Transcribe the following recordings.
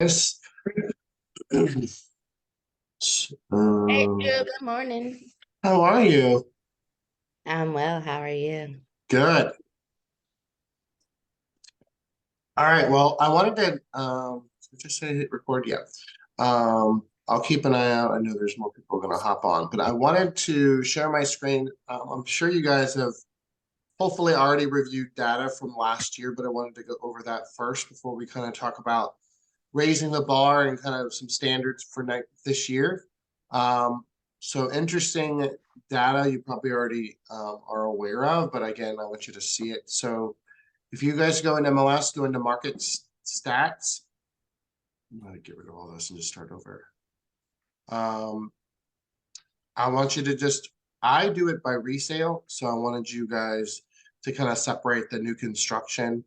Yes. Hey, Um, Drew, good morning. how are you? I'm well. How are you? Good. All right. Well, I wanted to just say hit record. Yeah. I'll keep an eye out. I know there's more people going to hop on, but I wanted to share my screen. I'm sure you guys have hopefully already reviewed data from last year, but I wanted to go over that first before we kind of talk about raising the bar and kind of some standards for this year. Um, so interesting data you probably already are aware of, but again, I want you to see it. So if you guys go into MLS, go into market stats, I'm going to get rid of all this and just start over. Um, I want you to just, I do it by resale. So I wanted you guys to kind of separate the new construction.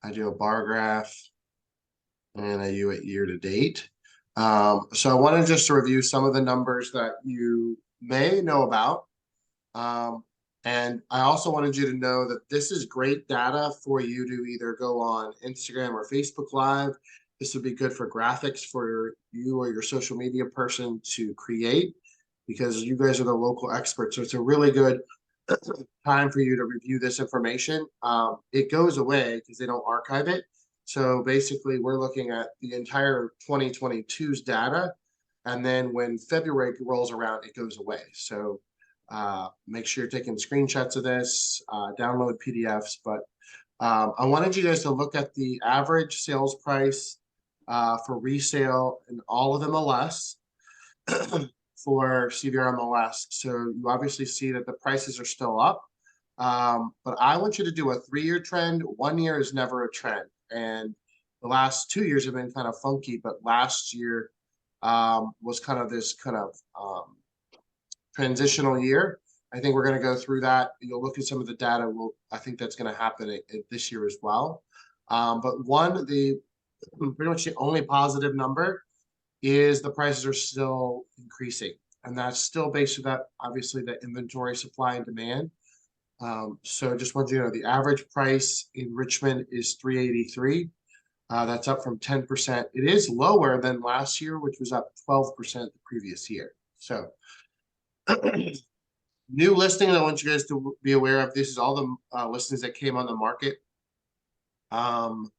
I do a bar graph and I do it year to date. So I wanted just to review some of the numbers that you may know about. Um, and I also wanted you to know that this is great data for you to either go on Instagram or Facebook Live. This would be good for graphics for you or your social media person to create because you guys are the local experts. So it's a really good time for you to review this information. It goes away because they don't archive it. So basically, we're looking at the entire 2022's data. And then when February rolls around, it goes away. So make sure you're taking screenshots of this, download PDFs. But I wanted you guys to look at the average sales price for resale in all of MLS for CVR MLS. So you obviously see that the prices are still up. But I want you to do a 3-year trend. 1 year is never a trend. And the last 2 years have been kind of funky, but last year was kind of this kind of transitional year. I think we're going to go through that. You'll look at some of the data. I think that's going to happen this year as well. But the pretty much the only positive number is the prices are still increasing. And that's still based on that, obviously, the inventory, supply, and demand. So just want you to know the average price in Richmond is 383. That's up from 10%. It is lower than last year, which was up 12% the previous year. So new listing I want you guys to be aware of. This is all the listings that came on the market. Um,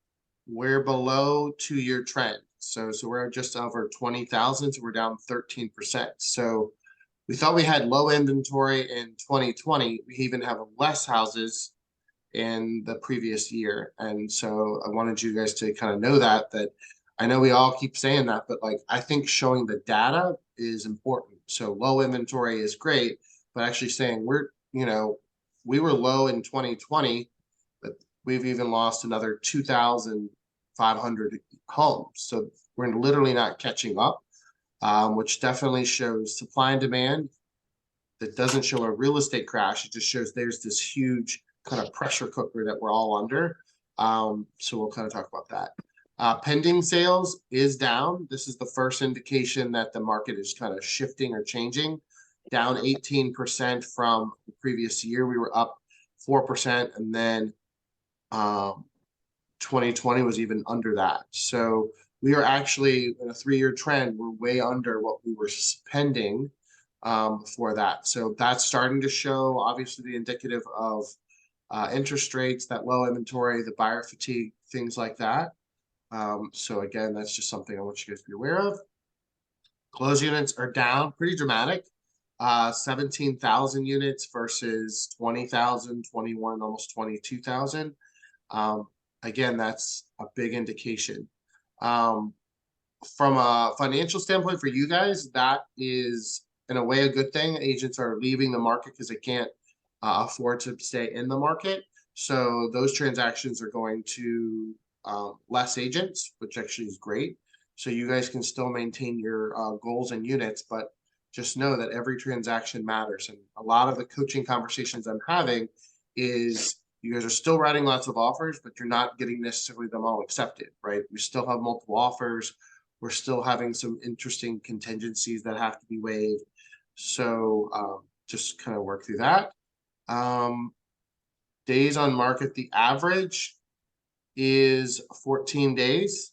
we're below 2-year trend. So we're just over 20,000. So we're down 13%. So we thought we had low inventory in 2020. We even have less houses in the previous year. And so I wanted you guys to kind of know that I know we all keep saying that, but like I think showing the data is important. So low inventory is great, but actually saying we were low in 2020, but we've even lost another 2,500 homes. So we're literally not catching up, which definitely shows supply and demand. That doesn't show a real estate crash. It just shows there's this huge kind of pressure cooker that we're all under. So we'll kind of talk about that. Pending sales is down. This is the first indication that the market is kind of shifting or changing. Down 18% from the previous year. We were up 4%, and then 2020 was even under that. So we are actually in a 3-year trend. We're way under what we were spending for that. So that's starting to show, obviously, the indicative of interest rates, that low inventory, the buyer fatigue, things like that. So again, that's just something I want you guys to be aware of. Closed units are down pretty dramatic. 17,000 units versus 20,000, 21, almost 22,000. Again, that's a big indication. Um, from a financial standpoint for you guys, that is in a way a good thing. Agents are leaving the market because they can't afford to stay in the market. So those transactions are going to less agents, which actually is great. So you guys can still maintain your goals and units, but just know that every transaction matters. And a lot of the coaching conversations I'm having is you guys are still writing lots of offers, but you're not getting necessarily them all accepted, right? We still have multiple offers. We're still having some interesting contingencies that have to be waived. So just kind of work through that. Um, days on market, the average is 14 days.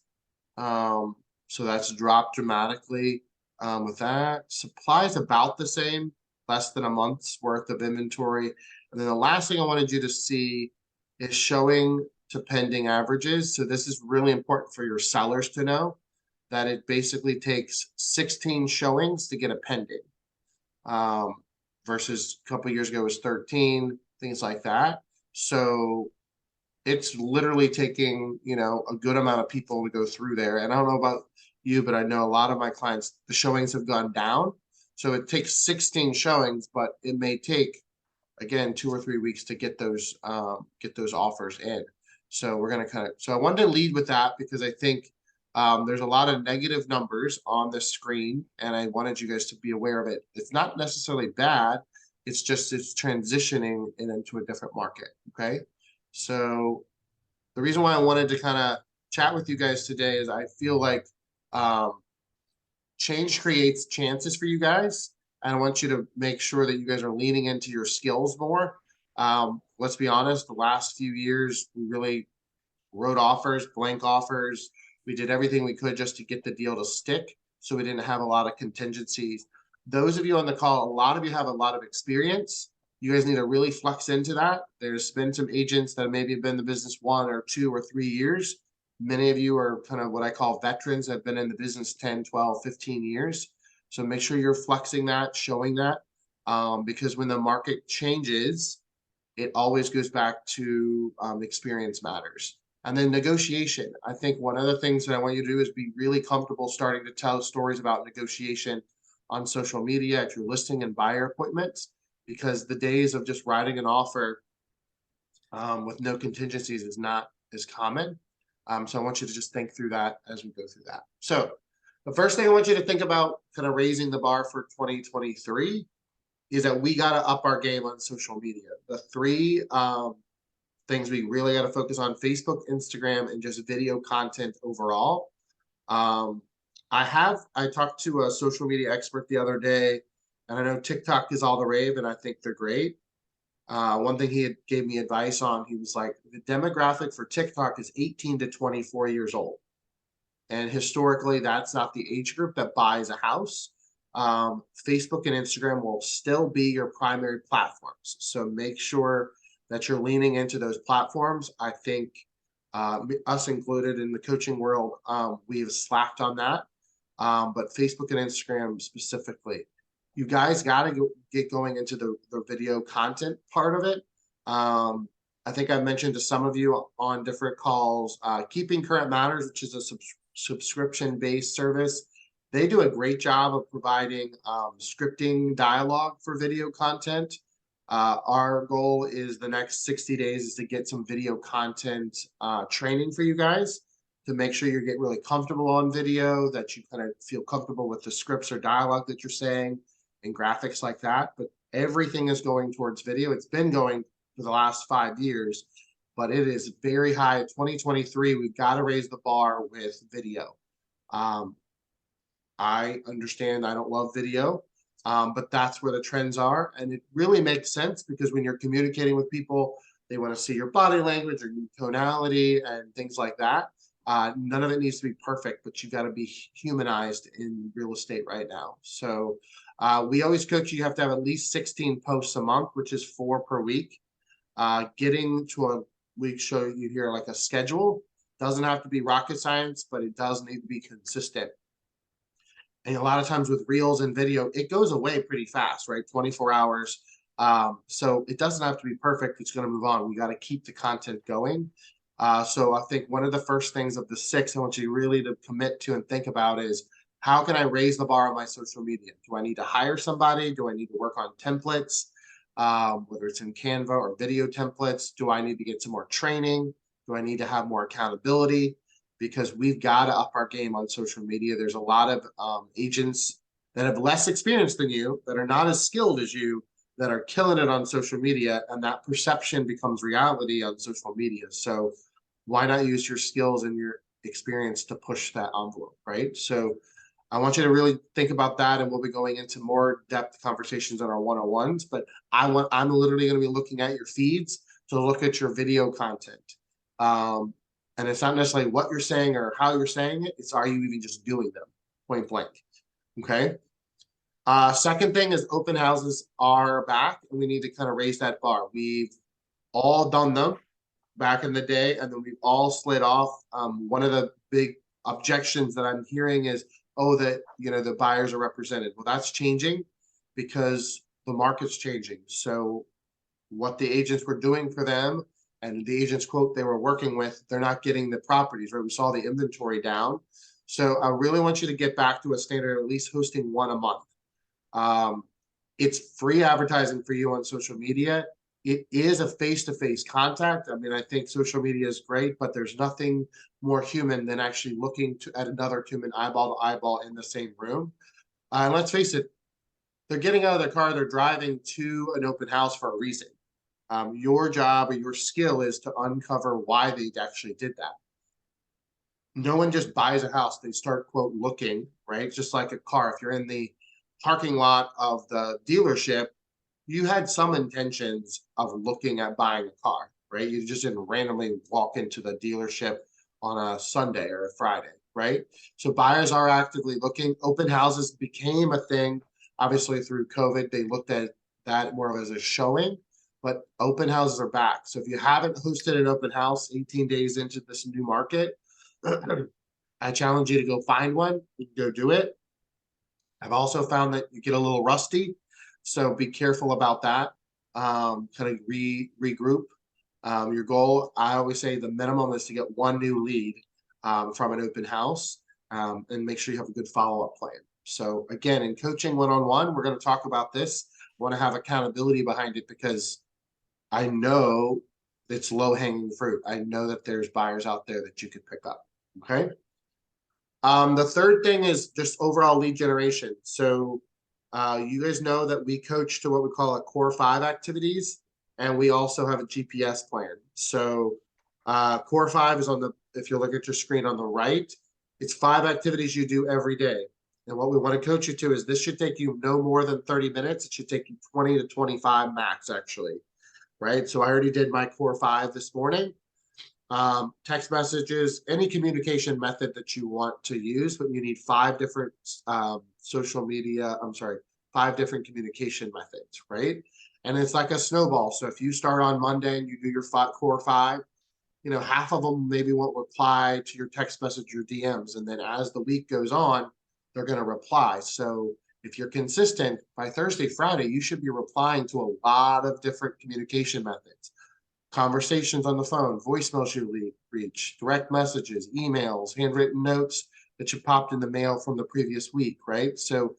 So that's dropped dramatically. With that, supply is about the same, less than a month's worth of inventory. And then the last thing I wanted you to see is showing to pending averages. So this is really important for your sellers to know that it basically takes 16 showings to get a pending. Versus a couple years ago was 13, things like that. So it's literally taking, a good amount of people to go through there. And I don't know about you, but I know a lot of my clients, the showings have gone down. So it takes 16 showings, but it may take, again, 2 or 3 weeks to get those offers in. So we're gonna so I wanted to lead with that because I think there's a lot of negative numbers on the screen, and I wanted you guys to be aware of it. It's not necessarily bad. It's just it's transitioning into a different market. Okay. So the reason why I wanted to kind of chat with you guys today is I feel like change creates chances for you guys. And I want you to make sure that you guys are leaning into your skills more. Let's be honest, the last few years, we really wrote offers, blank offers. We did everything we could just to get the deal to stick. So we didn't have a lot of contingencies. Those of you on the call, a lot of you have a lot of experience. You guys need to really flex into that. There's been some agents that maybe have been in the business 1 or 2 or 3 years. Many of you are kind of what I call veterans, have been in the business 10, 12, 15 years. So make sure you're flexing that, showing that, because when the market changes, it always goes back to experience matters. And then negotiation. I think one of the things that I want you to do is be really comfortable starting to tell stories about negotiation on social media at your listing and buyer appointments, because the days of just writing an offer with no contingencies is not as common. So I want you to just think through that as we go through that. So the first thing I want you to think about kind of raising the bar for 2023 is that we got to up our game on social media. The 3 things we really got to focus on: Facebook, Instagram, and just video content overall. I talked to a social media expert the other day, and I know TikTok is all the rave, and I think they're great. One thing he gave me advice on, he was like, the demographic for TikTok is 18 to 24 years old. And historically, that's not the age group that buys a house. Facebook and Instagram will still be your primary platforms. So make sure that you're leaning into those platforms. I think us included in the coaching world, we have slacked on that. But Facebook and Instagram specifically, you guys got to get going into the video content part of it. I think I mentioned to some of you on different calls, Keeping Current Matters, which is a subscription-based service. They do a great job of providing scripting dialogue for video content. Our goal is the next 60 days is to get some video content training for you guys to make sure you get really comfortable on video, that you kind of feel comfortable with the scripts or dialogue that you're saying and graphics like that. But everything is going towards video. It's been going for the last 5 years, but it is very high. 2023, we've got to raise the bar with video. I understand I don't love video, but that's where the trends are. And it really makes sense because when you're communicating with people, they want to see your body language or your tonality and things like that. None of it needs to be perfect, but you got to be humanized in real estate right now. So we always coach you have to have at least 16 posts a month, which is 4 per week. Getting to we show you here like a schedule. Doesn't have to be rocket science, but it does need to be consistent. And a lot of times with reels and video, it goes away pretty fast, right? 24 hours. So it doesn't have to be perfect. It's going to move on. We got to keep the content going. So I think one of the first things of the 6 I want you really to commit to and think about is, how can I raise the bar on my social media? Do I need to hire somebody? Do I need to work on templates, whether it's in Canva or video templates? Do I need to get some more training? Do I need to have more accountability? Because we've got to up our game on social media. There's a lot of agents that have less experience than you, that are not as skilled as you, that are killing it on social media, and that perception becomes reality on social media. So why not use your skills and your experience to push that envelope, right? So I want you to really think about that, and we'll be going into more depth conversations on our one-on-ones, but I'm literally going to be looking at your feeds to look at your video content. And it's not necessarily what you're saying or how you're saying it. It's are you even just doing them, point blank. Okay. Second thing is open houses are back, and we need to kind of raise that bar. We've all done them back in the day, and then we've all slid off. One of the big objections that I'm hearing is, oh, that the buyers are represented. Well, that's changing because the market's changing. So what the agents were doing for them and the agents quote they were working with, they're not getting the properties, right? We saw the inventory down. So I really want you to get back to a standard, at least hosting one a month. It's free advertising for you on social media. It is a face-to-face contact. I mean, I think social media is great, but there's nothing more human than actually looking at another human eyeball to eyeball in the same room. And let's face it, they're getting out of their car, they're driving to an open house for a reason. Your job or your skill is to uncover why they actually did that. No one just buys a house, they start, quote, looking, right? Just like a car. If you're in the parking lot of the dealership, you had some intentions of looking at buying a car, right? You just didn't randomly walk into the dealership on a Sunday or a Friday, right? So buyers are actively looking. Open houses became a thing. Obviously, through COVID, they looked at that more as a showing, but open houses are back. So if you haven't hosted an open house 18 days into this new market, I challenge you to go find one, you can go do it. I've also found that you get a little rusty, so be careful about that. Kind of regroup. Your goal, I always say the minimum is to get one new lead from an open house, and make sure you have a good follow-up plan. So again, in coaching one-on-one, we're going to talk about this. I want to have accountability behind it because I know it's low-hanging fruit. I know that there's buyers out there that you could pick up. Okay. The third thing is just overall lead generation. So you guys know that we coach to what we call a core 5 activities, and we also have a GPS plan. So core 5 is if you look at your screen on the right, it's 5 activities you do every day. And what we want to coach you to is this should take you no more than 30 minutes. It should take you 20 to 25 max, actually, right? So I already did my core 5 this morning. Text messages, any communication method that you want to use, but you need 5 different social media, 5 different communication methods, right? And it's like a snowball. So if you start on Monday and you do your core 5, half of them maybe won't reply to your text message or DMs. And then as the week goes on, they're going to reply. So if you're consistent by Thursday, Friday, you should be replying to a lot of different communication methods. Conversations on the phone, voicemails you reach, direct messages, emails, handwritten notes that you popped in the mail from the previous week, right? So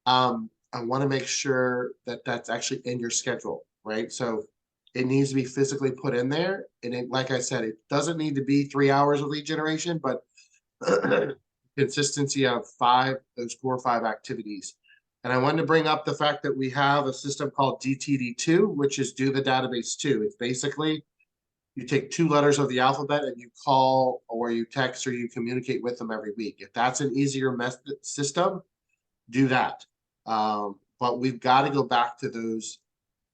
I want to make sure that that's actually in your schedule, right? So it needs to be physically put in there. And like I said, it doesn't need to be 3 hours of lead generation, but consistency of those core 5 activities. And I wanted to bring up the fact that we have a system called DTD2, which is do the database 2. It's basically you take 2 letters of the alphabet and you call or you text or you communicate with them every week. If that's an easier system, do that. But we've got to go back to those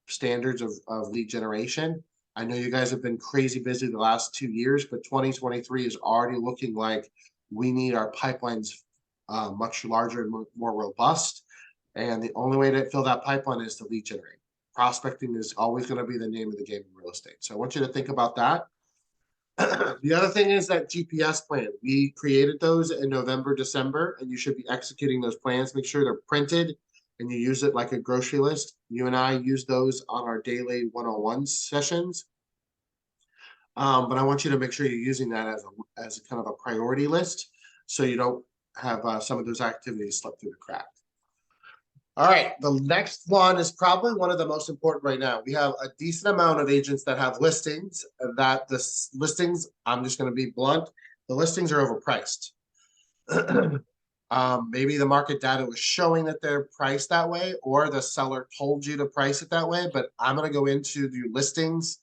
standards of lead generation. I know you guys have been crazy busy the last 2 years, but 2023 is already looking like we need our pipelines much larger and more robust. And the only way to fill that pipeline is to lead generate. Prospecting is always going to be the name of the game in real estate. So I want you to think about that. The other thing is that GPS plan. We created those in November, December, and you should be executing those plans. Make sure they're printed and you use it like a grocery list. You and I use those on our daily one-on-one sessions. But I want you to make sure you're using that as a kind of a priority list so you don't have some of those activities slip through the cracks. All right, the next one is probably one of the most important right now. We have a decent amount of agents that have listings that I'm just going to be blunt, the listings are overpriced. Maybe the market data was showing that they're priced that way, or the seller told you to price it that way, but I'm going to go into the listings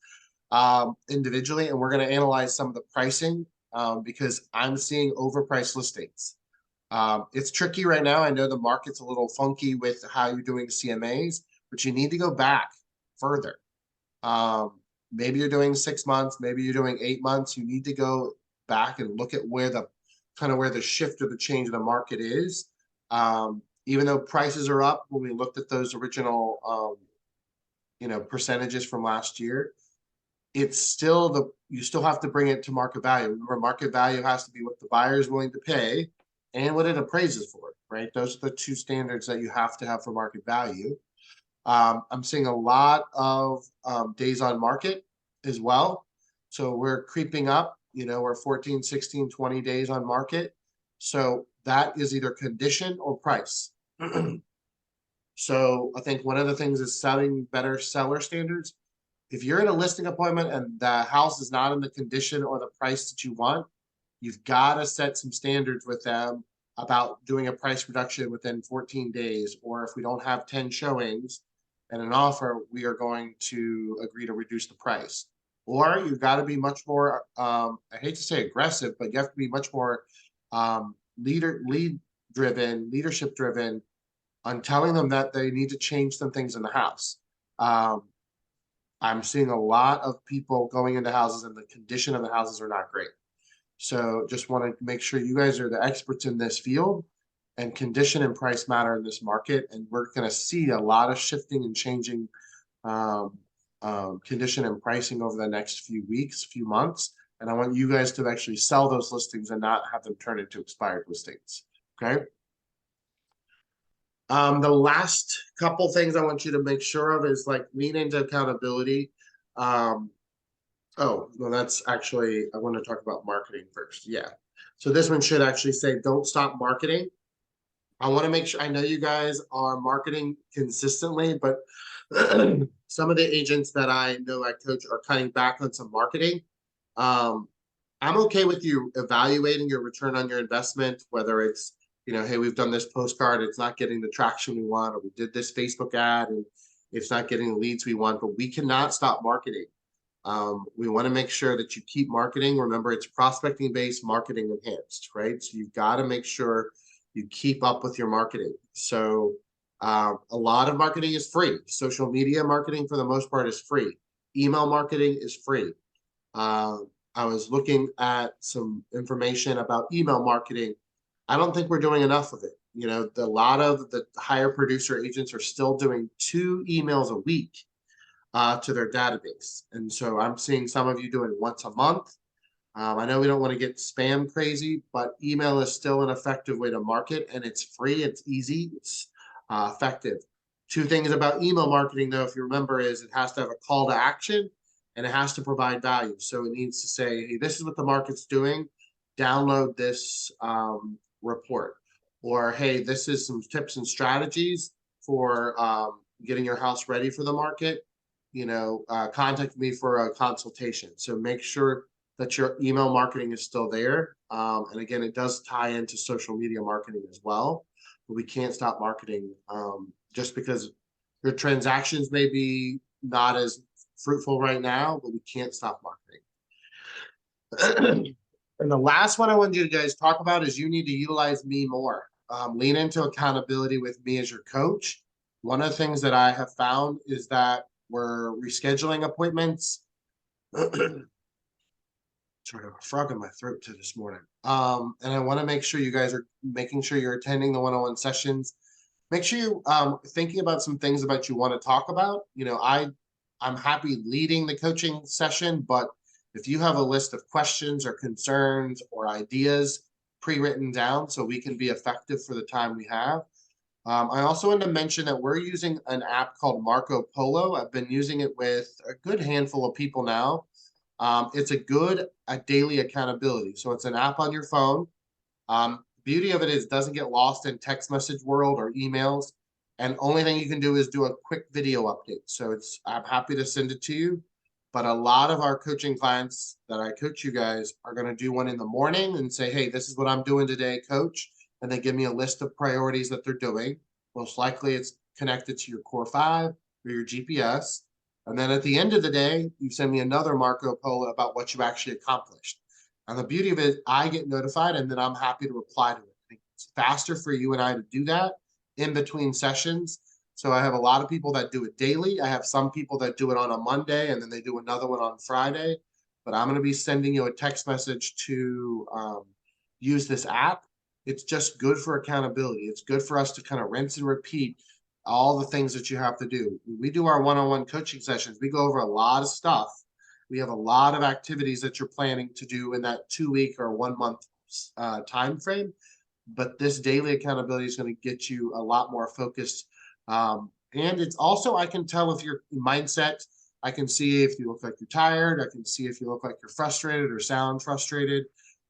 individually, and we're going to analyze some of the pricing because I'm seeing overpriced listings. It's tricky right now. I know the market's a little funky with how you're doing CMAs, but you need to go back further. Maybe you're doing 6 months, maybe you're doing 8 months. You need to go back and look at where the where the shift or the change in the market is. Even though prices are up, when we looked at those original percentages from last year, it's still you still have to bring it to market value. Remember, market value has to be what the buyer is willing to pay and what it appraises for, right? Those are the two standards that you have to have for market value. I'm seeing a lot of days on market as well. So we're creeping up, we're 14, 16, 20 days on market. So that is either condition or price. So I think one of the things is setting better seller standards. If you're in a listing appointment and the house is not in the condition or the price that you want, you've got to set some standards with them about doing a price reduction within 14 days. Or if we don't have 10 showings and an offer, we are going to agree to reduce the price. Or you've got to be much more, I hate to say aggressive, but you have to be much more leadership driven on telling them that they need to change some things in the house. I'm seeing a lot of people going into houses and the condition of the houses are not great. So just want to make sure you guys are the experts in this field, and condition and price matter in this market. And we're going to see a lot of shifting and changing condition and pricing over the next few weeks, few months. And I want you guys to actually sell those listings and not have them turn into expired listings. Okay. The last couple things I want you to make sure of is like lean into accountability. Oh, no, that's actually, I want to talk about marketing first. Yeah. So this one should actually say, don't stop marketing. I want to make sure, I know you guys are marketing consistently, but some of the agents that I know I coach are cutting back on some marketing. I'm okay with you evaluating your return on your investment, whether it's, hey, we've done this postcard, it's not getting the traction we want, or we did this Facebook ad and it's not getting the leads we want, but we cannot stop marketing. We want to make sure that you keep marketing. Remember, it's prospecting based, marketing enhanced, right? So you've got to make sure you keep up with your marketing. So a lot of marketing is free. Social media marketing, for the most part, is free. Email marketing is free. I was looking at some information about email marketing. I don't think we're doing enough of it. A lot of the higher producer agents are still doing 2 emails a week to their database. And so I'm seeing some of you doing once a month. I know we don't want to get spam crazy, but email is still an effective way to market, and it's free, it's easy, it's effective. 2 things about email marketing, though, if you remember, is it has to have a call to action and it has to provide value. So it needs to say, hey, this is what the market's doing. Download this report. Or, hey, this is some tips and strategies for getting your house ready for the market. Contact me for a consultation. So make sure that your email marketing is still there. And again, it does tie into social media marketing as well, but we can't stop marketing just because your transactions may be not as fruitful right now, but we can't stop marketing. And the last one I want you guys to talk about is you need to utilize me more. Lean into accountability with me as your coach. One of the things that I have found is that we're rescheduling appointments. Sorry, I have a frog in my throat to this morning. And I want to make sure you guys are making sure you're attending the one-on-one sessions. Make sure you're thinking about some things about you want to talk about. I'm happy leading the coaching session, but if you have a list of questions or concerns or ideas pre-written down so we can be effective for the time we have. I also want to mention that we're using an app called Marco Polo. I've been using it with a good handful of people now. It's a daily accountability. So it's an app on your phone. Beauty of it is it doesn't get lost in text message world or emails. And only thing you can do is do a quick video update. So I'm happy to send it to you. But a lot of our coaching clients that I coach you guys are going to do one in the morning and say, hey, this is what I'm doing today, coach. And they give me a list of priorities that they're doing. Most likely it's connected to your Core 5 or your GPS. And then at the end of the day, you send me another Marco Polo about what you actually accomplished. And the beauty of it, I get notified and then I'm happy to reply to it. I think it's faster for you and I to do that in between sessions. So I have a lot of people that do it daily. I have some people that do it on a Monday and then they do another one on Friday. but I'm going to be sending you a text message to use this app. It's just good for accountability. It's good for us to kind of rinse and repeat all the things that you have to do. When we do our one-on-one coaching sessions, we go over a lot of stuff. We have a lot of activities that you're planning to do in that 2 week or 1 month time frame. But this daily accountability is going to get you a lot more focused. And it's also, I can tell if your mindset, I can see if you look like you're tired. I can see if you look like you're frustrated or sound frustrated.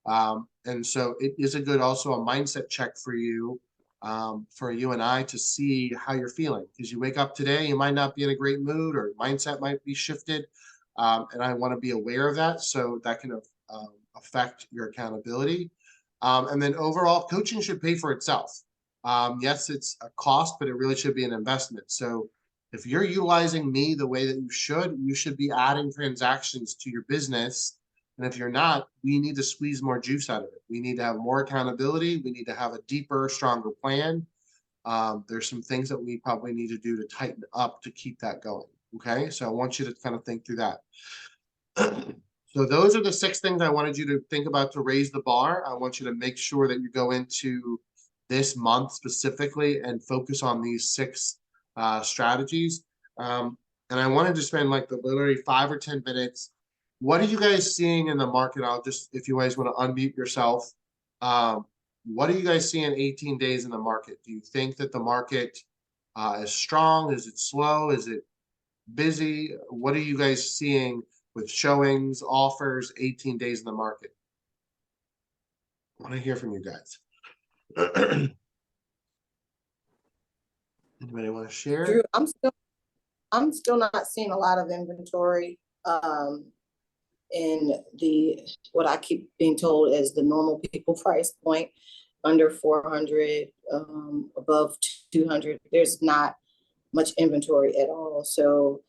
And so it is a good, also a mindset check for you and I to see how you're feeling. Because you wake up today, you might not be in a great mood, or mindset might be shifted. And I want to be aware of that, so that can affect your accountability. And then overall, coaching should pay for itself. Yes, it's a cost, but it really should be an investment. So if you're utilizing me the way that you should be adding transactions to your business. And if you're not, we need to squeeze more juice out of it. We need to have more accountability. We need to have a deeper, stronger plan. There's some things that we probably need to do to tighten up to keep that going. Okay, so I want you to kind of think through that. So those are the 6 things I wanted you to think about to raise the bar. I want you to make sure that you go into this month specifically and focus on these 6 strategies. And I wanted to spend like literally 5 or 10 minutes. What are you guys seeing in the market? I'll just, if you guys want to unmute yourself. What are you guys seeing 18 days in the market? Do you think that the market is strong? Is it slow? Is it busy? What are you guys seeing with showings, offers, 18 days in the market? I want to hear from you guys. Anybody want to share? Drew, I'm still not seeing a lot of inventory in what I keep being told is the normal people price point, under 400, above 200. There's not much inventory at all. So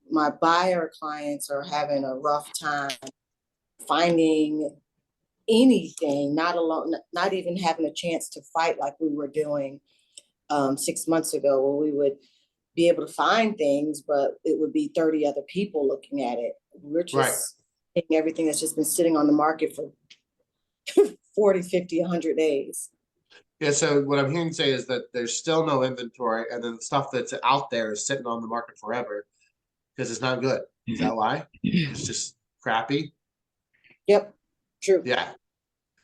my buyer clients are having a rough time finding anything, not even having a chance to fight like we were doing 6 months ago, where we would be able to find things, but it would be 30 other people looking at it. We're just taking everything that's just been sitting on the market for 40, 50, 100 days. Yeah, so what I'm hearing you say is that there's still no inventory, and then the stuff that's out there is sitting on the market forever because it's not good. Is that why? It's just crappy? Yep, true. Yeah.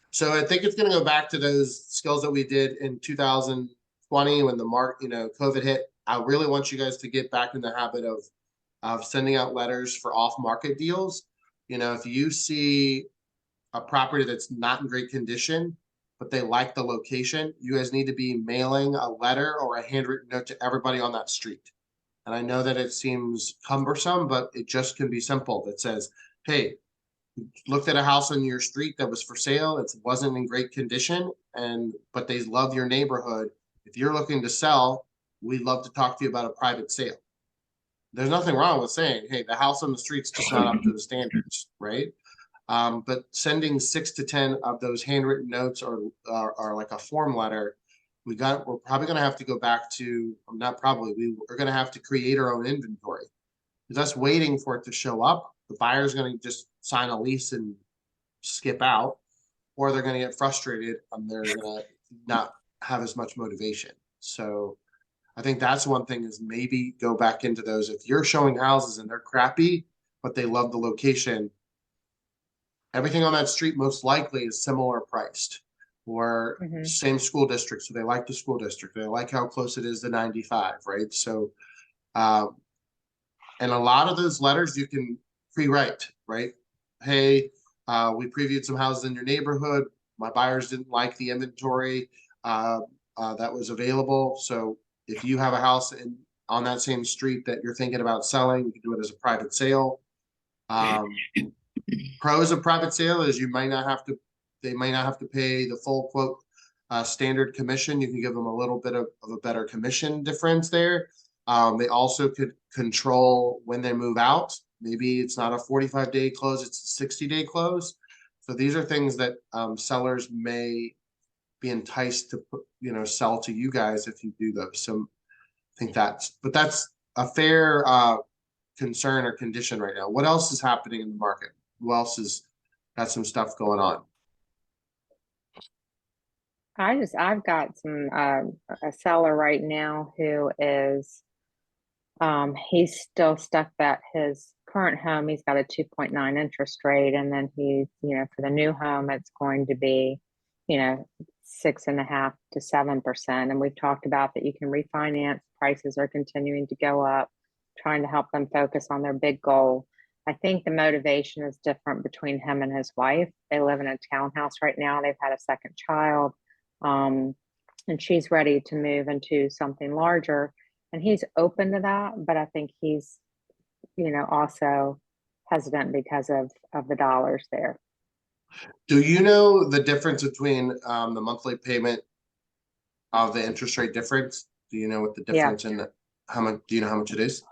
So I think it's going to go back to those skills that we did in 2020 when the COVID hit. I really want you guys to get back in the habit of sending out letters for off-market deals. If you see a property that's not in great condition, but they like the location, you guys need to be mailing a letter or a handwritten note to everybody on that street. And I know that it seems cumbersome, but it just can be simple. That says, hey, looked at a house on your street that was for sale. It wasn't in great condition, but they love your neighborhood. If you're looking to sell, we'd love to talk to you about a private sale. There's nothing wrong with saying, hey, the house on the street's just not up to the standards, right? But sending 6 to 10 of those handwritten notes or like a form letter, we're probably going to have to go back to, not probably, we're going to have to create our own inventory. Because us waiting for it to show up, the buyer's going to just sign a lease and skip out, or they're going to get frustrated and they're going to not have as much motivation. So I think that's one thing, is maybe go back into those. If you're showing houses and they're crappy, but they love the location, everything on that street most likely is similar priced, or same school district. So they like the school district. They like how close it is to 95, right? So, and a lot of those letters you can pre-write, right? Hey, we previewed some houses in your neighborhood. My buyers didn't like the inventory that was available. So if you have a house on that same street that you're thinking about selling, you can do it as a private sale. Pros of private sale is they might not have to pay the full quote standard commission. You can give them a little bit of a better commission difference there. They also could control when they move out. Maybe it's not a 45-day close, it's a 60-day close. So these are things that sellers may be enticed to sell to you guys if you do those. So I think that's a fair concern or condition right now? What else is happening in the market? Who else has got some stuff going on? I've got a seller right now who is, he's still stuck at his current home. He's got a 2.9 interest rate. And then he's, for the new home, it's going to be, 6.5 to 7%. And we've talked about that you can refinance, prices are continuing to go up, trying to help them focus on their big goal. I think the motivation is different between him and his wife. They live in a townhouse right now. They've had a second child. And she's ready to move into something larger, and he's open to that, but I think he's, also hesitant because of the dollars there. Do you know the difference between the monthly payment of the interest rate difference? Do you know what the difference in how much, do you know how much it is?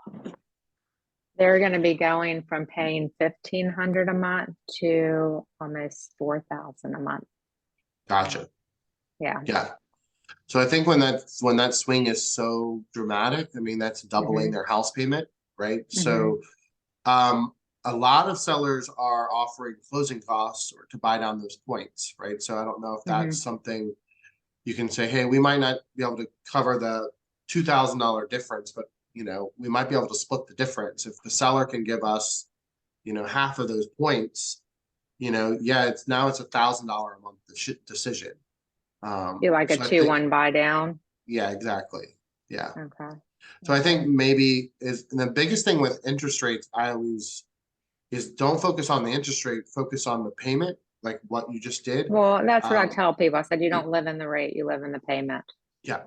They're going to be going from paying $1,500 a month to almost $4,000 a month. Gotcha. Yeah. Yeah. So I think when that swing is so dramatic, I mean, that's doubling their house payment, right? So a lot of sellers are offering closing costs or to buy down those points, right? So I don't know if that's something you can say, hey, we might not be able to cover the $2,000 difference, but we might be able to split the difference. If the seller can give us, half of those points, it's $1,000 a month decision. You like a 2-1 buy down? Yeah, exactly. Yeah. Okay. So I think maybe and the biggest thing with interest rates, is don't focus on the interest rate, focus on the payment, like what you just did. Well, that's what I tell people. I said, you don't live in the rate, you live in the payment. Yeah.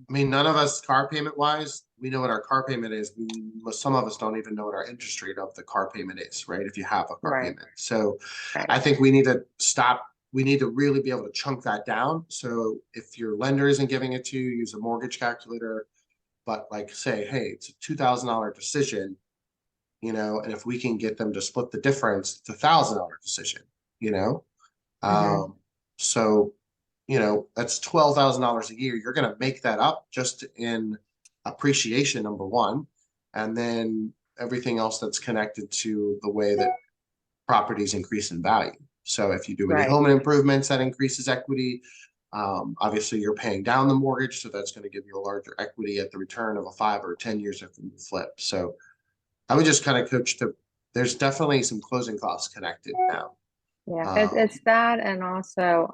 I mean, none of us car payment wise, we know what our car payment is. Some of us don't even know what our interest rate of the car payment is, right? If you have a car payment. So I think we need to we need to really be able to chunk that down. So if your lender isn't giving it to you, use a mortgage calculator, but like say, hey, it's a $2,000 decision, and if we can get them to split the difference, it's $1,000 decision, so, that's $12,000 a year. You're going to make that up just in appreciation, number one, and then everything else that's connected to the way that properties increase in value. So if you do any home improvements, that increases equity. Obviously, you're paying down the mortgage, so that's going to give you a larger equity at the return of a 5 or 10 years after you flip. So I would just kind of coach there's definitely some closing costs connected now. Yeah, it's that, and also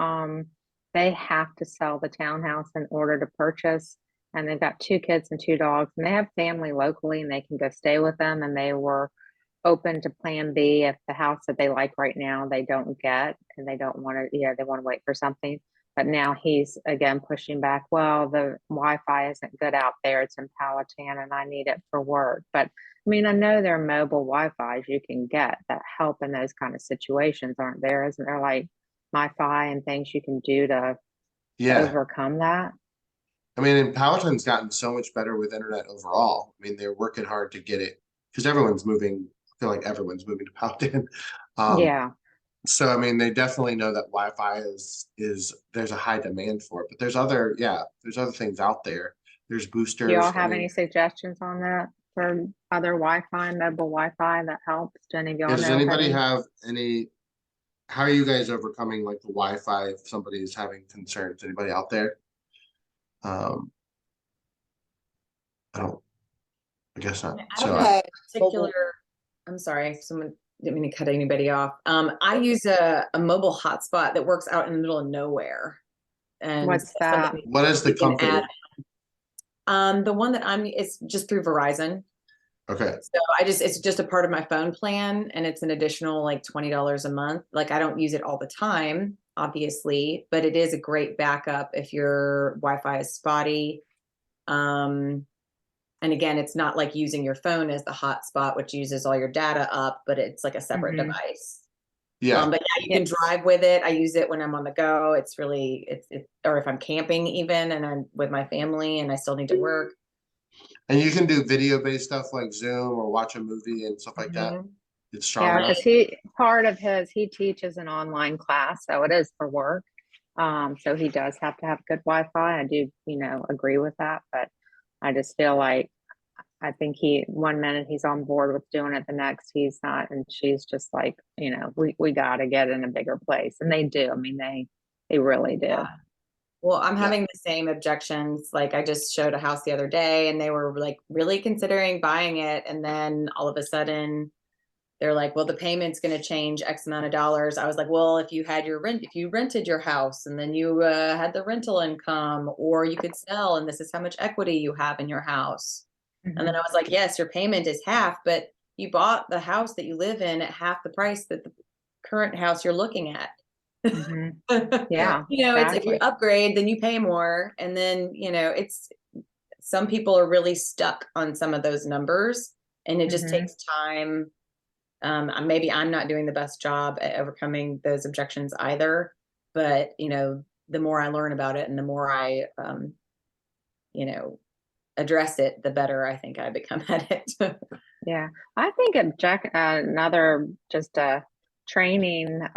they have to sell the townhouse in order to purchase, and they've got 2 kids and 2 dogs, and they have family locally, and they can go stay with them, and they were open to plan B if the house that they like right now they don't get, and they don't want to, they want to wait for something. But now he's again pushing back. Well, the Wi-Fi isn't good out there. It's in Powhatan, and I need it for work. But I mean, I know there are mobile Wi-Fi's you can get that help in those kind of situations, aren't there? Isn't there like MiFi and things you can do to overcome that? I mean, and Powhatan's gotten so much better with internet overall. I mean, they're working hard to get it because everyone's moving. I feel like everyone's moving to Powhatan. So I mean, they definitely know that Wi-Fi is there's a high demand for it, but there's other things out there. There's boosters. Do y'all have any suggestions on that for other Wi-Fi, mobile Wi-Fi that helps? Do any of y'all know? Does anybody have any? How are you guys overcoming like the Wi-Fi if somebody is having concerns? Anybody out there? I guess not. I'm sorry, someone didn't mean to cut anybody off. I use a mobile hotspot that works out in the middle of nowhere. And what's that? What is the company? The one that it's just through Verizon. Okay. So it's just a part of my phone plan, and it's an additional like $20 a month. Like I don't use it all the time, obviously, but it is a great backup if your Wi-Fi is spotty. And again, it's not like using your phone as the hotspot, which uses all your data up, but it's like a separate device. Yeah. But yeah, you can drive with it. I use it when I'm on the go. It's really, or if I'm camping even, and I'm with my family and I still need to work. And you can do video-based stuff like Zoom or watch a movie and stuff like that. It's strong. Yeah, because he teaches an online class, so it is for work. So he does have to have good Wi-Fi. I do, agree with that, but I just feel like I think one minute he's on board with doing it, the next he's not. And she's just like, we got to get in a bigger place. And they do. I mean, they really do. Yeah. Well, I'm Yeah. having the same objections. Like I just showed a house the other day and they were like really considering buying it. And then all of a sudden they're like, well, the payment's going to change X amount of dollars. I was like, well, if you rented your house and then you had the rental income, or you could sell and this is how much equity you have in your house. And then I was like, yes, your payment is half, but you bought the house that you live in at half the price that the current house you're looking at. Mhm. Yeah, It's if you exactly. upgrade, then you pay more. And then, it's some people are really stuck on some of those numbers and it just Mhm. takes time. Maybe I'm not doing the best job at overcoming those objections either, but the more I learn about it and the more I address it, the better I think I become at it. Yeah, I think another just a training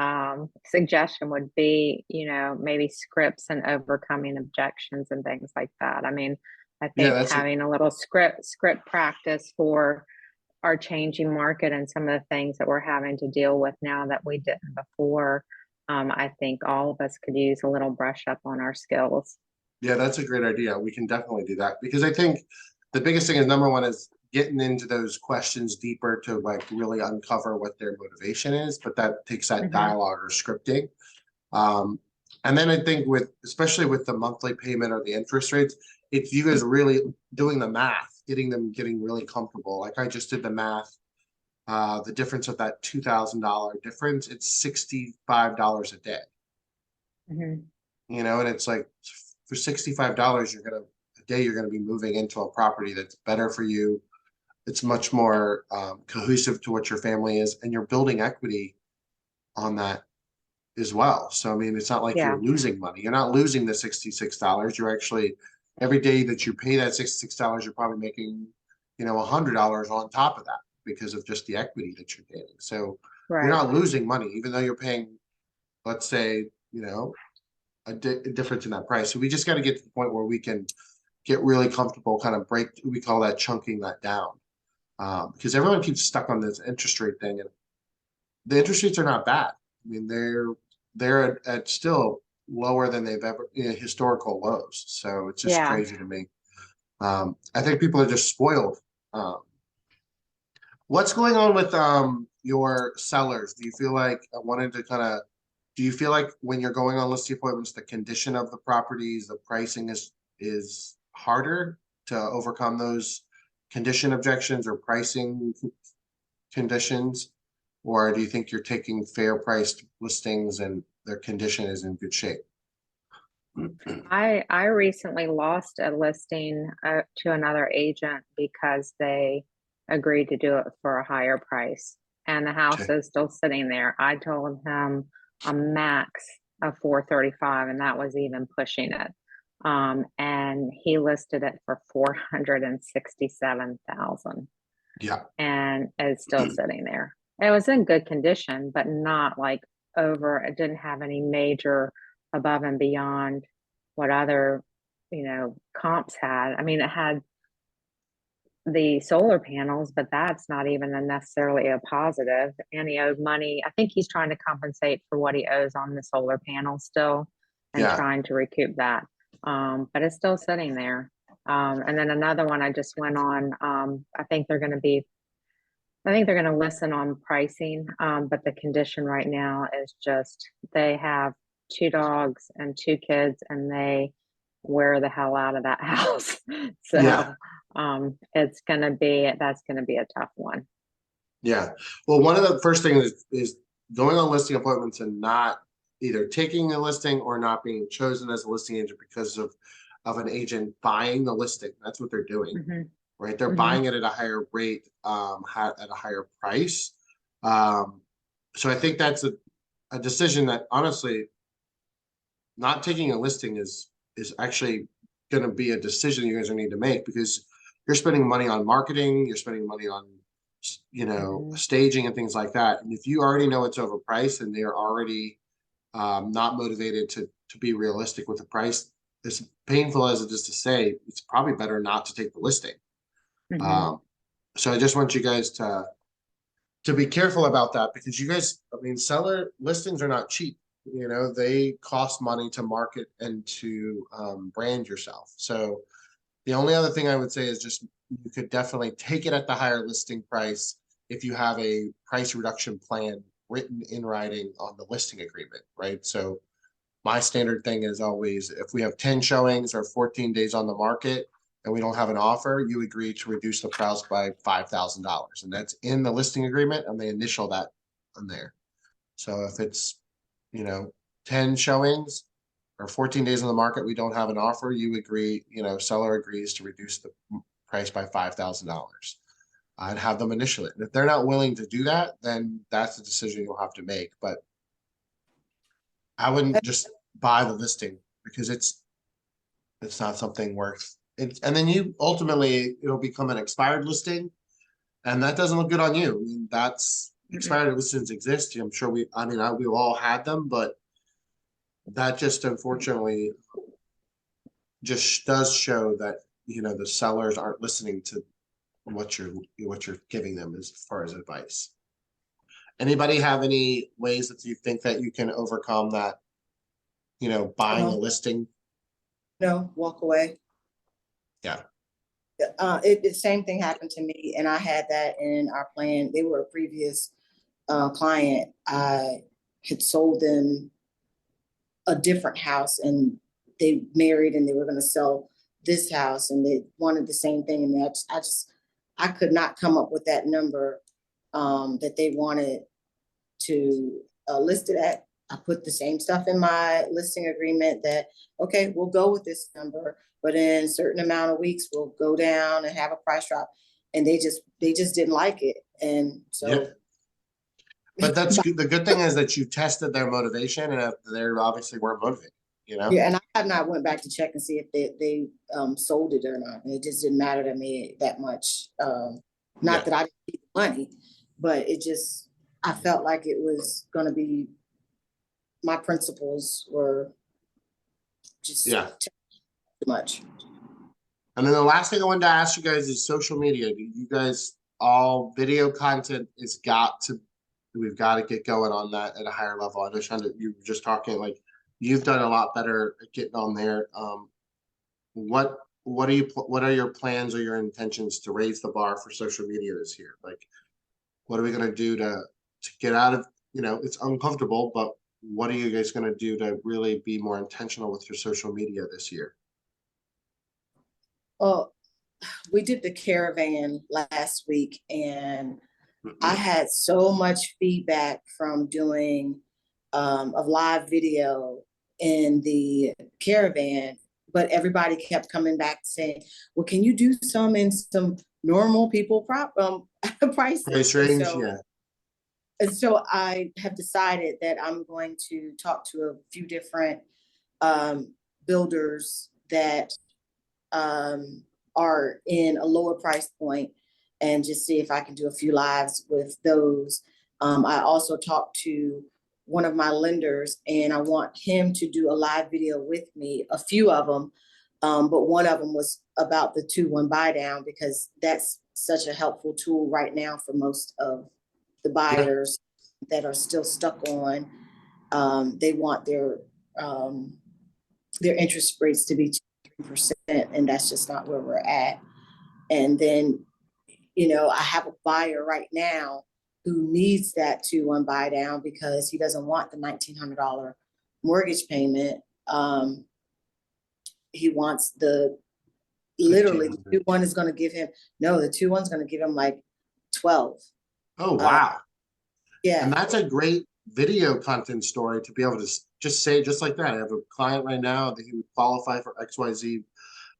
suggestion would be, maybe scripts and overcoming objections and things like that. I mean, I Yeah, think that's having a little script practice for our changing market and some of the things that we're having to deal with now that we didn't before. I think all of us could use a little brush up on our skills. yeah, that's a great idea. We can definitely do that because I think the biggest thing is number one is getting into those questions deeper to like really uncover what their motivation is, but that takes that Mhm. dialogue or scripting. And then I think especially with the monthly payment or the interest rates, it's you guys really doing the math, getting really comfortable. Like I just did the math, the difference of that $2,000 difference, it's $65 a day. Mhm. And it's like for $65, a day you're gonna be moving into a property that's better for you. It's much more cohesive to what your family is, and you're building equity on that as well. So I mean, it's not like Yeah. you're losing money. You're not losing the $66. You're actually every day that you pay that $66, you're probably making, $100 on top of that because of just the equity that you're gaining. So you're Right. not losing money, even though you're paying, let's say, a difference in that price. So we just got to get to the point where we can get really comfortable, kind of we call that chunking that down. Because everyone keeps stuck on this interest rate thing, and the interest rates are not bad. I mean, they're at still lower than they've ever historical lows. So it's just Yeah. crazy to me. I think people are just spoiled. What's going on with your sellers? Do you feel like I wanted to kind of do you feel like when you're going on listing appointments, the condition of the properties, the pricing is harder to overcome those condition objections or pricing conditions? Or do you think you're taking fair priced listings and their condition is in good shape? I recently lost a listing to another agent because they agreed to do it for a higher price, and the house Okay. is still sitting there. I told him a max of 435, and that was even pushing it. And he listed it for 467,000, Yeah. and it's still sitting there. It was in good condition, but not like over. It didn't have any major above and beyond what other, comps had. I mean, it had the solar panels, but that's not even necessarily a positive. And he owed money. I think he's trying to compensate for what he owes on the solar panels still and Yeah. trying to recoup that. But it's still sitting there. And then another one I just went on, I think they're going to listen on pricing, but the condition right now is just they have 2 dogs and 2 kids, and they wear the hell out of that house. So Yeah. that's gonna be a tough one. Yeah. Well, one of the first things is going on listing appointments and not either taking a listing or not being chosen as a listing agent because of an agent buying the listing. That's what they're doing, Mhm. right? They're Mhm. buying it at a higher rate, at a higher price. Um, so I think that's a decision that honestly, not taking a listing is actually going to be a decision you guys are need to make because you're spending money on marketing, you're spending money on Mhm. staging and things like that. And if you already know it's overpriced and they're already not motivated to be realistic with the price, as painful as it is to say, it's probably better not to take the listing. Mhm. So I just want you guys to be careful about that because you guys, I mean, seller listings are not cheap. You know, they cost money to market and to brand yourself. So the only other thing I would say is just you could definitely take it at the higher listing price if you have a price reduction plan written in writing on the listing agreement, right? So my standard thing is always if we have 10 showings or 14 days on the market and we don't have an offer, you agree to reduce the price by $5,000. And that's in the listing agreement and they initial that on there. So if it's, you know, 10 showings or 14 days on the market, we don't have an offer, you agree, you know, seller agrees to reduce the price by $5,000. I'd have them initial it. And if they're not willing to do that, then that's the decision you'll have to make. But I wouldn't just buy the listing because it's not something worth it. And then you ultimately it'll become an expired listing and that doesn't look good on you. I mean, that's expired listings exist. I'm sure we've all had them, but that just unfortunately just does show that, you know, the sellers aren't listening to what you're giving them as far as advice. Anybody have any ways that you think that you can overcome that, you know, buying a listing? No, walk away. Yeah. The same thing happened to me, and I had that in our plan. They were a previous client. I had sold them a different house, and they married, and they were going to sell this house, and they wanted the same thing. And I could not come up with that number that they wanted to list it at. I put the same stuff in my listing agreement that, okay, we'll go with this number, but in a certain amount of weeks, we'll go down and have a price drop. And they just didn't like it. And so. Yep. But that's good. The good thing is that you tested their motivation and they're obviously weren't motivated, you know? Yeah, and I have not went back to check and see if they sold it or not. And it just didn't matter to me that much. Not that I didn't need the money, but I felt like it was gonna be, my principles were just too much. And then the last thing I wanted to ask you guys is social media. Do you guys all video content we've got to get going on that at a higher level. I understand that you were just talking like you've done a lot better at getting on there. What are your plans or your intentions to raise the bar for social media this year? Like, what are we going to do to get out of, you know, it's uncomfortable, but what are you guys going to do to really be more intentional with your social media this year? Well, we did the caravan last week, and I had so much feedback from doing a live video in the caravan, but everybody kept coming back saying, well, can you do some in some normal people prices? Price range, yeah. And so I have decided that I'm going to talk to a few different builders that are in a lower price point and just see if I can do a few lives with those. I also talked to one of my lenders and I want him to do a live video with me, a few of them. But one of them was about the 2-1 buy down because that's such a helpful tool right now for most of the buyers that are still stuck on. They want their interest rates to be 2%, and that's just not where we're at. And then, you know, I have a buyer right now who needs that 2-1 buy down because he doesn't want the $1,900 mortgage payment. He wants literally the 2-1 is going to give him, the 2-1 is going to give him like 12. Oh, wow. Yeah. And that's a great video content story to be able to just say just like that. I have a client right now that he would qualify for XYZ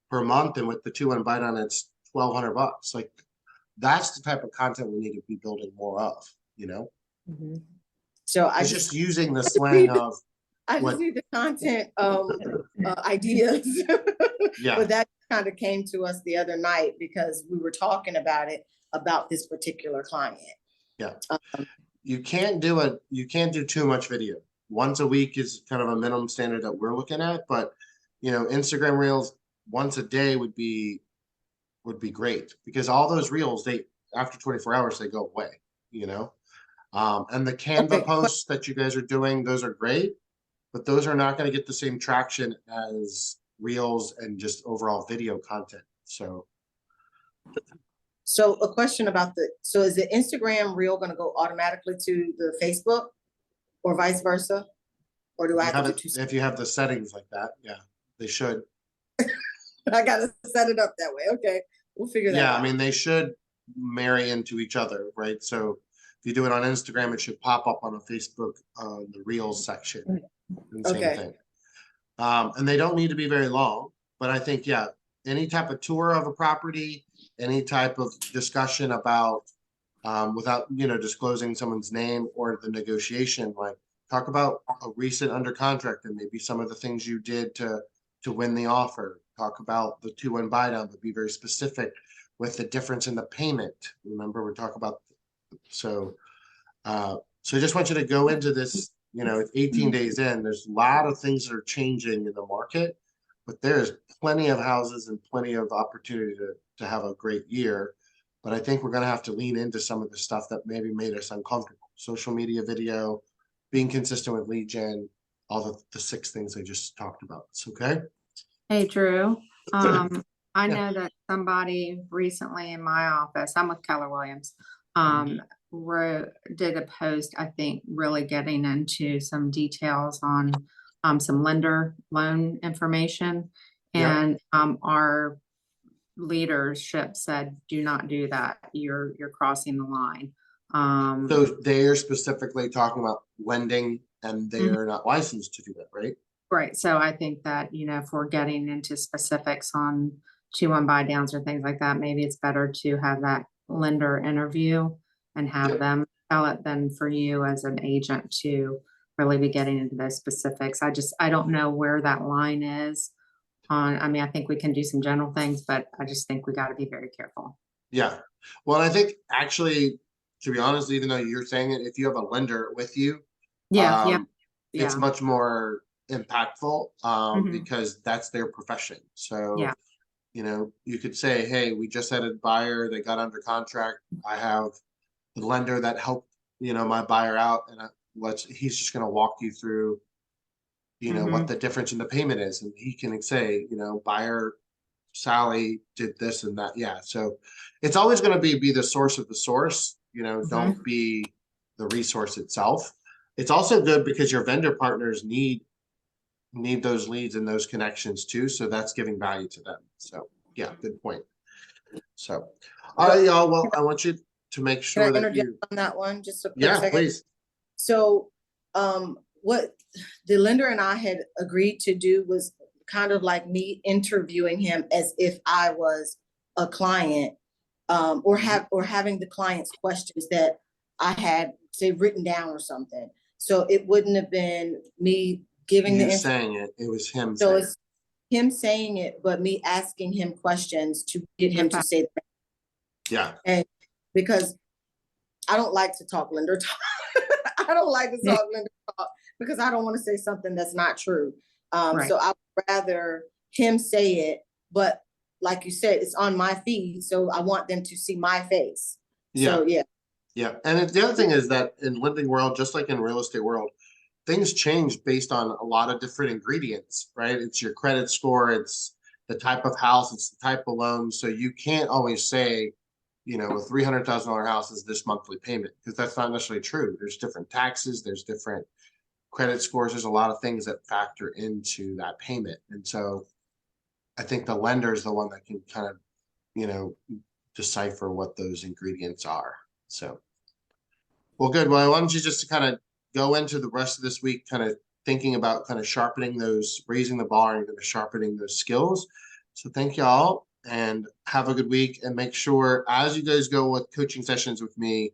per month, and with the 2-1 buy down, it's $1,200. Like, that's the type of content we need to be building more of, you know? So it's just using the slang of I just need the content ideas. But that kind of came to us the other night because we were talking about it, about this particular client. Yeah. You can't do too much video. Once a week is kind of a minimum standard that we're looking at, but you know, Instagram Reels once a day would be would be great, because all those reels, after 24 hours, they go away, you know? And the Canva Okay. posts that you guys are doing, those are great, but those are not gonna get the same traction as reels and just overall video content, so. So a question about so is the Instagram reel gonna go automatically to the Facebook or vice versa? Or do I have to do two? If you have the settings like that, yeah, they should. I gotta set it up that way. Okay, we'll figure that Yeah, out. I mean, they should marry into each other, right? So if you do it on Instagram, it should pop up on a Facebook, the Reels section. And same Okay. thing. And they don't need to be very long, but I think, yeah, any type of tour of a property, any type of discussion about, without, disclosing someone's name or the negotiation, like talk about a recent under contract and maybe some of the things you did to win the offer. Talk about the 2-1 buy down, but be very specific with the difference in the payment. Remember, we're talking about, so I just want you to go into this, it's 18 days in, there's a lot of things that are changing in the market, but there's plenty of houses and plenty of opportunity to have a great year. But I think we're gonna have to lean into some of the stuff that maybe made us uncomfortable. Social media, video, being consistent with lead gen, all the 6 things I just talked about. It's okay. Hey, Drew. I Yeah. know that somebody recently in my office, I'm with Keller Williams, did a post, I think, really getting into some details on some lender loan information. Yeah. And our leadership said, do not do that. You're crossing the line. So they're specifically talking about lending and they're not licensed to do that, right? Right, so I think that, if we're getting into specifics on 2-1 buy downs or things like that, maybe it's better to have that lender interview and have Yep. them tell it than for you as an agent to really be getting into those specifics. I don't know where that line is on, I think we can do some general things, but I just think we gotta be very careful. Yeah. Well, I think actually, to be honest, even though you're saying it, if you have a lender with you, Yeah, it's yeah. much more impactful, Mhm. because that's their profession. So, Yeah. you could say, hey, we just had a buyer, they got under contract. I have the lender that helped, my buyer out, and he's just gonna walk you through, what the difference in the payment is. And he can say, buyer Sally did this and that. Yeah. So it's always going to be the source of the source, don't be the resource itself. It's also good because your vendor partners need those leads and those connections too. So that's giving value to them. So yeah, good point. So, all right, y'all. Well, I want you to make Can sure I that interject you, on that one, just a quick yeah, second? please. So, what the lender and I had agreed to do was kind of like me interviewing him as if I was a client, or having the client's questions that I had, say, written down or something. So it wouldn't have been me giving the You information. saying it, it was him So saying it. it's him saying it, but me asking him questions to get him to say, Yeah. and because I don't like to talk lender talk. I don't like to talk lender talk because I don't want to say something that's not true. Right. So I would rather him say it, but like you said, it's on my feed, so I want them to see my face. So yeah. Yeah, and the other thing is that in lending world, just like in real estate world, things change based on a lot of different ingredients, right? It's your credit score, it's the type of house, it's the type of loan. So you can't always say, a $300,000 house is this monthly payment, because that's not necessarily true. There's different taxes, there's different credit scores, there's a lot of things that factor into that payment. And so I think the lender is the one that can kind of, decipher what those ingredients are. So, well, good. Well, why don't you just kind of go into the rest of this week, kind of thinking about kind of sharpening those, raising the bar and kind of sharpening those skills. So thank y'all and have a good week, and make sure as you guys go with coaching sessions with me,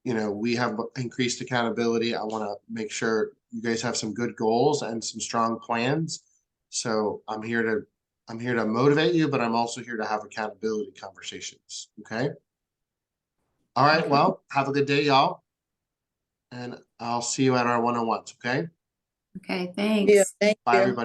we have increased accountability. I want to make sure you guys have some good goals and some strong plans. So I'm here to motivate you, but I'm also here to have accountability conversations. Okay. All right. Well, have a good day, y'all. And I'll see you at our one-on-ones. Okay. Okay, thanks. Yeah, thank Bye, you. everybody.